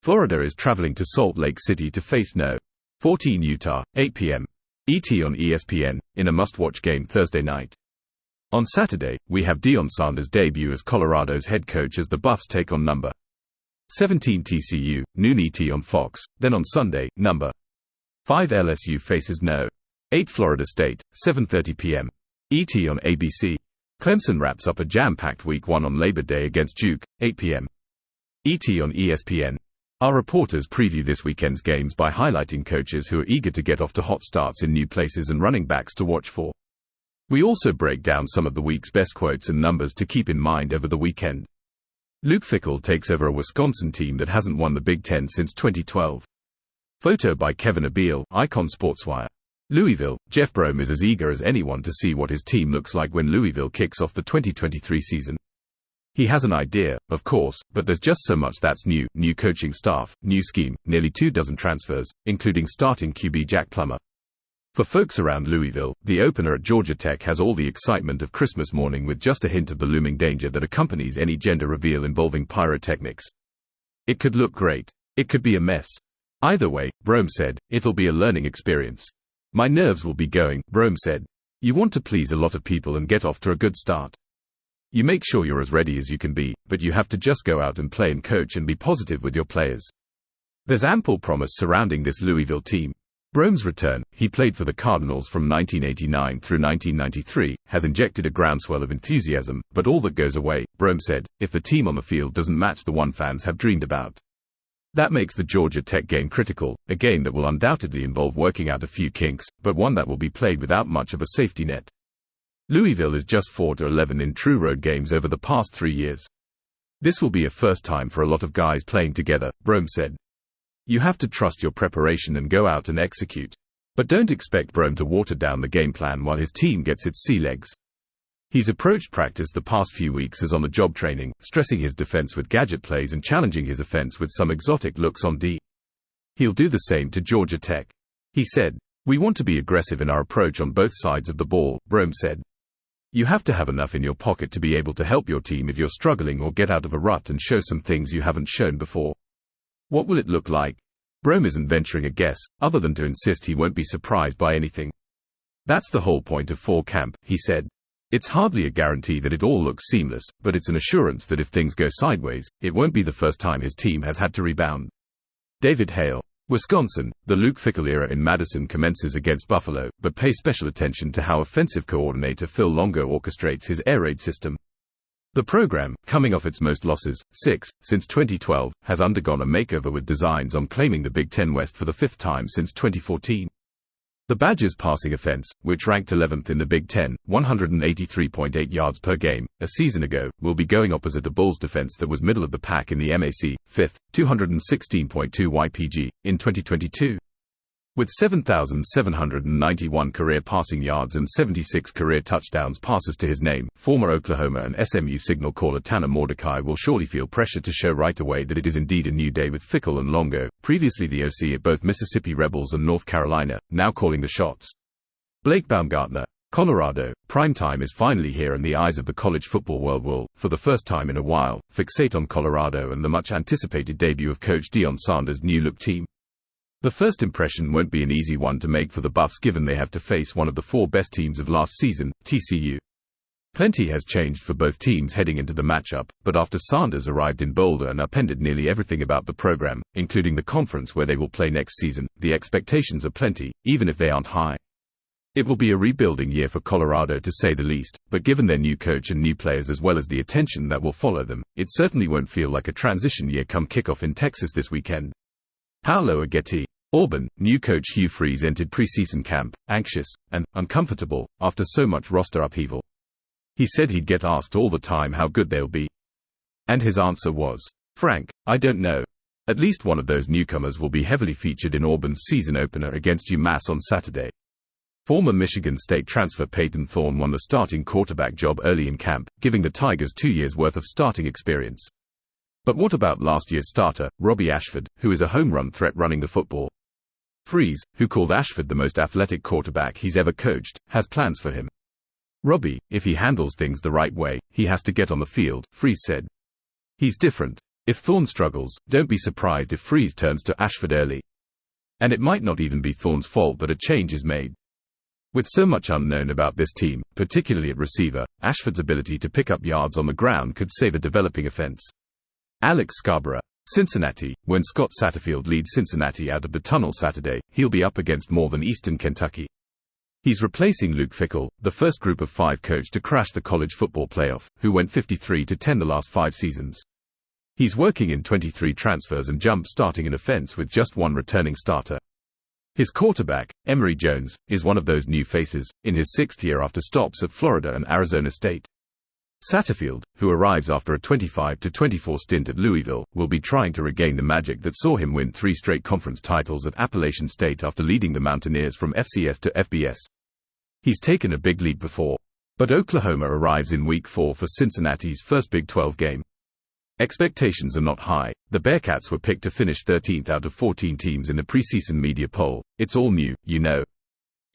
Florida is traveling to Salt Lake City to face No. 14 Utah, 8 p.m. ET on ESPN, in a must-watch game Thursday night. On Saturday, we have Deion Sanders' debut as Colorado's head coach as the Buffs take on No. 17 TCU, noon ET on Fox. Then on Sunday, No. 5 LSU faces No. 8 Florida State, 7:30 p.m. ET on ABC. Clemson wraps up a jam-packed Week 1 on Labor Day against Duke, 8 p.m. ET on ESPN. Our reporters preview this weekend's games by highlighting coaches who are eager to get off to hot starts in new places and running backs to watch for. We also break down some of the week's best quotes and numbers to keep in mind over the weekend. Luke Fickell takes over a Wisconsin team that hasn't won the Big Ten since 2012. Photo by Kevin Abiel, Icon Sportswire. Louisville, Jeff Brohm is as eager as anyone to see what his team looks like when Louisville kicks off the 2023 season. He has an idea, of course, but there's just so much that's new coaching staff, new scheme, nearly 24 transfers, including starting QB Jack Plummer. For folks around Louisville, the opener at Georgia Tech has all the excitement of Christmas morning with just a hint of the looming danger that accompanies any gender reveal involving pyrotechnics. It could look great. It could be a mess. Either way, Brohm said, it'll be a learning experience. My nerves will be going, Brohm said. You want to please a lot of people and get off to a good start. You make sure you're as ready as you can be, but you have to just go out and play and coach and be positive with your players. There's ample promise surrounding this Louisville team. Brohm's return, he played for the Cardinals from 1989 through 1993, has injected a groundswell of enthusiasm, but all that goes away, Brohm said, if the team on the field doesn't match the one fans have dreamed about. That makes the Georgia Tech game critical, a game that will undoubtedly involve working out a few kinks, but one that will be played without much of a safety net. Louisville is just 4-11 in true road games over the past 3 years. This will be a first time for a lot of guys playing together, Brohm said. You have to trust your preparation and go out and execute. But don't expect Brohm to water down the game plan while his team gets its sea legs. He's approached practice the past few weeks as on-the-job training, stressing his defense with gadget plays and challenging his offense with some exotic looks on D. He'll do the same to Georgia Tech. He said, we want to be aggressive in our approach on both sides of the ball, Brohm said. You have to have enough in your pocket to be able to help your team if you're struggling or get out of a rut and show some things you haven't shown before. What will it look like? Brohm isn't venturing a guess, other than to insist he won't be surprised by anything. That's the whole point of fall camp, he said. It's hardly a guarantee that it all looks seamless, but it's an assurance that if things go sideways, it won't be the first time his team has had to rebound. David Hale. Wisconsin, the Luke Fickell era in Madison commences against Buffalo, but pay special attention to how offensive coordinator Phil Longo orchestrates his air raid system. The program, coming off its most losses, 6, since 2012, has undergone a makeover with designs on claiming the Big Ten West for the 5th time since 2014. The Badgers' passing offense, which ranked 11th in the Big Ten, 183.8 yards per game, a season ago, will be going opposite a Bulls defense that was middle of the pack in the MAC, 5th, 216.2 YPG, in 2022. With 7,791 career passing yards and 76 career touchdowns passes to his name, former Oklahoma and SMU signal caller Tanner Mordecai will surely feel pressure to show right away that it is indeed a new day with Fickell and Longo, previously the OC at both Mississippi Rebels and North Carolina, now calling the shots. Blake Baumgartner. Colorado, primetime is finally here and the eyes of the college football world will, for the first time in a while, fixate on Colorado and the much-anticipated debut of coach Deion Sanders' new-look team. The first impression won't be an easy one to make for the Buffs given they have to face one of the 4 best teams of last season, TCU. Plenty has changed for both teams heading into the matchup, but after Sanders arrived in Boulder and upended nearly everything about the program, including the conference where they will play next season, the expectations are plenty, even if they aren't high. It will be a rebuilding year for Colorado to say the least, but given their new coach and new players as well as the attention that will follow them, it certainly won't feel like a transition year come kickoff in Texas this weekend. Paolo Aghetti. Auburn, new coach Hugh Freeze entered preseason camp, anxious, and uncomfortable, after so much roster upheaval. He said he'd get asked all the time how good they'll be. And his answer was, "Frank, I don't know." At least one of those newcomers will be heavily featured in Auburn's season opener against UMass on Saturday. Former Michigan State transfer Peyton Thorne won the starting quarterback job early in camp, giving the Tigers 2 years' worth of starting experience. But what about last year's starter, Robbie Ashford, who is a home run threat running the football? Freeze, who called Ashford the most athletic quarterback he's ever coached, has plans for him. Robbie, if he handles things the right way, he has to get on the field, Freeze said. He's different. If Thorne struggles, don't be surprised if Freeze turns to Ashford early. And it might not even be Thorne's fault that a change is made. With so much unknown about this team, particularly at receiver, Ashford's ability to pick up yards on the ground could save a developing offense. Alex Scarborough. Cincinnati. When Scott Satterfield leads Cincinnati out of the tunnel Saturday, he'll be up against more than Eastern Kentucky. He's replacing Luke Fickell, the first group of 5 coach to crash the college football playoff, who went 53-10 the last 5 seasons. He's working in 23 transfers and jump-starting an offense with just 1 returning starter. His quarterback, Emory Jones, is one of those new faces, in his 6th year after stops at Florida and Arizona State. Satterfield, who arrives after a 25-24 stint at Louisville, will be trying to regain the magic that saw him win 3 straight conference titles at Appalachian State after leading the Mountaineers from FCS to FBS. He's taken a big leap before. But Oklahoma arrives in Week 4 for Cincinnati's first Big 12 game. Expectations are not high. The Bearcats were picked to finish 13th out of 14 teams in the preseason media poll. It's all new, you know.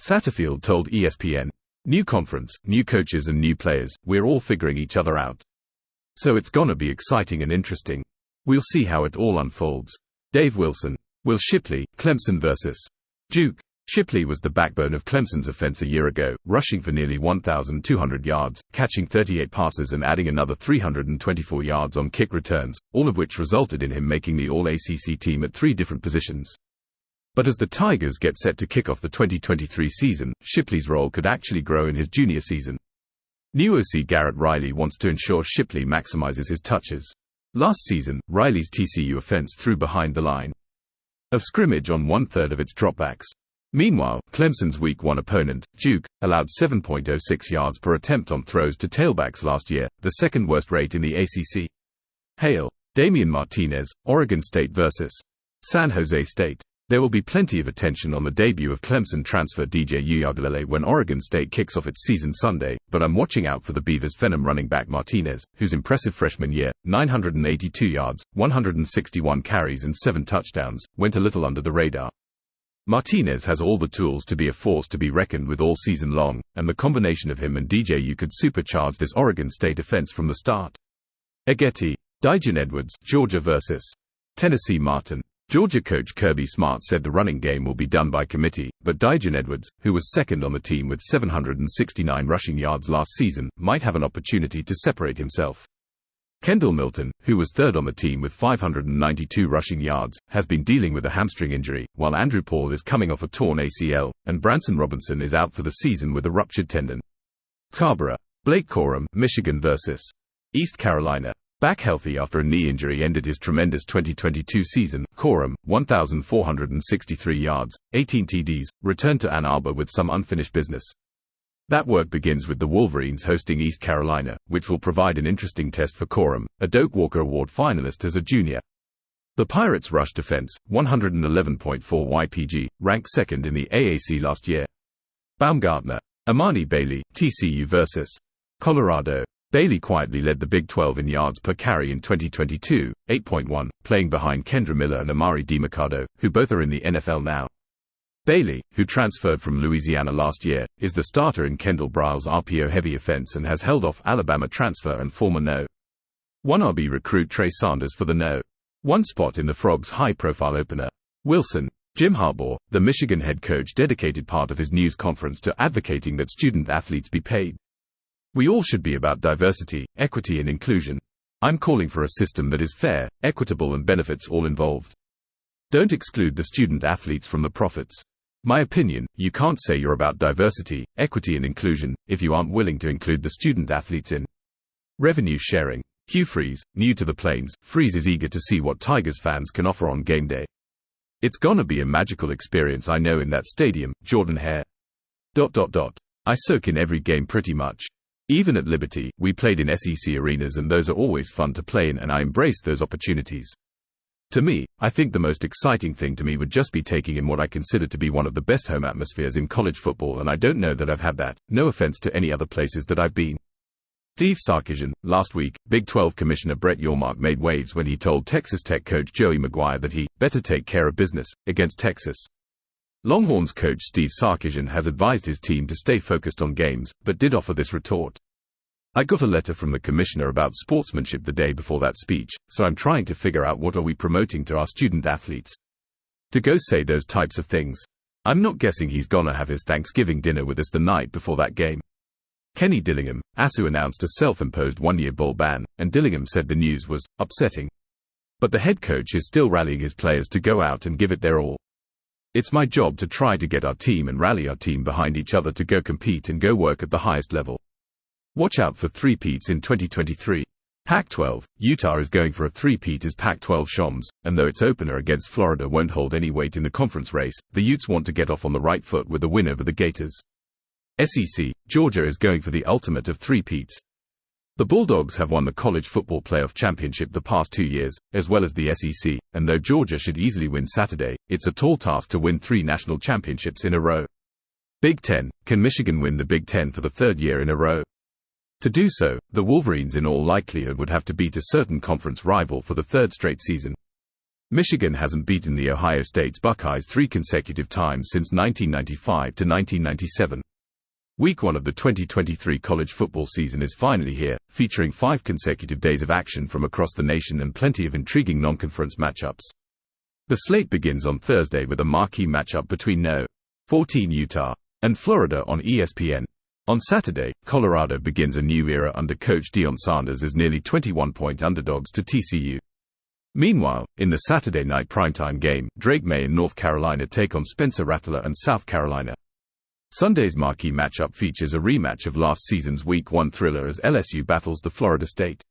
Satterfield told ESPN, "New conference, new coaches and new players, we're all figuring each other out. So it's gonna be exciting and interesting. We'll see how it all unfolds." Dave Wilson. Will Shipley, Clemson vs. Duke. Shipley was the backbone of Clemson's offense a year ago, rushing for nearly 1,200 yards, catching 38 passes and adding another 324 yards on kick returns, all of which resulted in him making the All-ACC team at 3 different positions. But as the Tigers get set to kick off the 2023 season, Shipley's role could actually grow in his junior season. New OC Garrett Riley wants to ensure Shipley maximizes his touches. Last season, Riley's TCU offense threw behind the line of scrimmage on 1/3 of its dropbacks. Meanwhile, Clemson's Week 1 opponent, Duke, allowed 7.06 yards per attempt on throws to tailbacks last year, the second worst rate in the ACC. Hail. Damian Martinez, Oregon State vs. San Jose State. There will be plenty of attention on the debut of Clemson transfer DJ Uiagalelei when Oregon State kicks off its season Sunday, but I'm watching out for the Beavers' venom running back Martinez, whose impressive freshman year, 982 yards, 161 carries and 7 touchdowns, went a little under the radar. Martinez has all the tools to be a force to be reckoned with all season long, and the combination of him and DJU could supercharge this Oregon State offense from the start. Ageti. Dijon Edwards, Georgia vs. Tennessee Martin. Georgia coach Kirby Smart said the running game will be done by committee, but Dijon Edwards, who was second on the team with 769 rushing yards last season, might have an opportunity to separate himself. Kendall Milton, who was third on the team with 592 rushing yards, has been dealing with a hamstring injury, while Andrew Paul is coming off a torn ACL, and Branson Robinson is out for the season with a ruptured tendon. Scarborough. Blake Corum, Michigan vs. East Carolina. Back healthy after a knee injury ended his tremendous 2022 season, Corum, 1,463 yards, 18 TDs, returned to Ann Arbor with some unfinished business. That work begins with the Wolverines hosting East Carolina, which will provide an interesting test for Corum, a Doak Walker Award finalist as a junior. The Pirates' rush defense, 111.4 YPG, ranked second in the AAC last year. Baumgartner. Amani Bailey, TCU vs. Colorado. Bailey quietly led the Big 12 in yards per carry in 2022, 8.1, playing behind Kendra Miller and Amari DiMercado, who both are in the NFL now. Bailey, who transferred from Louisiana last year, is the starter in Kendall Briles' RPO-heavy offense and has held off Alabama transfer and former No. 1 RB recruit Trey Sanders for the No. 1 spot in the Frogs' high-profile opener. Wilson. Jim Harbaugh, the Michigan head coach, dedicated part of his news conference to advocating that student athletes be paid. "We all should be about diversity, equity and inclusion. I'm calling for a system that is fair, equitable and benefits all involved. Don't exclude the student athletes from the profits. My opinion, you can't say you're about diversity, equity and inclusion, if you aren't willing to include the student athletes in revenue sharing." Hugh Freeze, new to the Plains, Freeze is eager to see what Tigers fans can offer on game day. "It's gonna be a magical experience, I know, in that stadium." Jordan Hare. "I soak in every game pretty much. Even at Liberty, we played in SEC arenas and those are always fun to play in and I embrace those opportunities. To me, I think the most exciting thing to me would just be taking in what I consider to be one of the best home atmospheres in college football, and I don't know that I've had that, no offense to any other places that I've been." Steve Sarkisian. Last week, Big 12 Commissioner Brett Yormark made waves when he told Texas Tech coach Joey McGuire that he better take care of business against Texas. Longhorns coach Steve Sarkisian has advised his team to stay focused on games, but did offer this retort. I got a letter from the commissioner about sportsmanship the day before that speech, so I'm trying to figure out what are we promoting to our student athletes. To go say those types of things. I'm not guessing he's gonna have his Thanksgiving dinner with us the night before that game. Kenny Dillingham, ASU announced a self-imposed one-year bowl ban, and Dillingham said the news was upsetting. But the head coach is still rallying his players to go out and give it their all. It's my job to try to get our team and rally our team behind each other to go compete and go work at the highest level. Watch out for three-peats in 2023. Pac-12, Utah is going for a three-peat as Pac-12 Shams, and though its opener against Florida won't hold any weight in the conference race, the Utes want to get off on the right foot with a win over the Gators. SEC, Georgia is going for the ultimate of three-peats. The Bulldogs have won the College Football Playoff Championship the past 2 years, as well as the SEC, and though Georgia should easily win Saturday, it's a tall task to win 3 national championships in a row. Big Ten, can Michigan win the Big Ten for the 3rd year in a row? To do so, the Wolverines in all likelihood would have to beat a certain conference rival for the 3rd straight season. Michigan hasn't beaten the Ohio State's Buckeyes 3 consecutive times since 1995 to 1997. Week 1 of the 2023 college football season is finally here, featuring 5 consecutive days of action from across the nation and plenty of intriguing non-conference matchups. The slate begins on Thursday with a marquee matchup between No. 14 Utah and Florida on ESPN. On Saturday, Colorado begins a new era under coach Deion Sanders as nearly 21-point underdogs to TCU. Meanwhile, in the Saturday night primetime game, Drake May and North Carolina take on Spencer Rattler and South Carolina. Sunday's marquee matchup features a rematch of last season's Week 1 thriller as LSU battles the Florida State.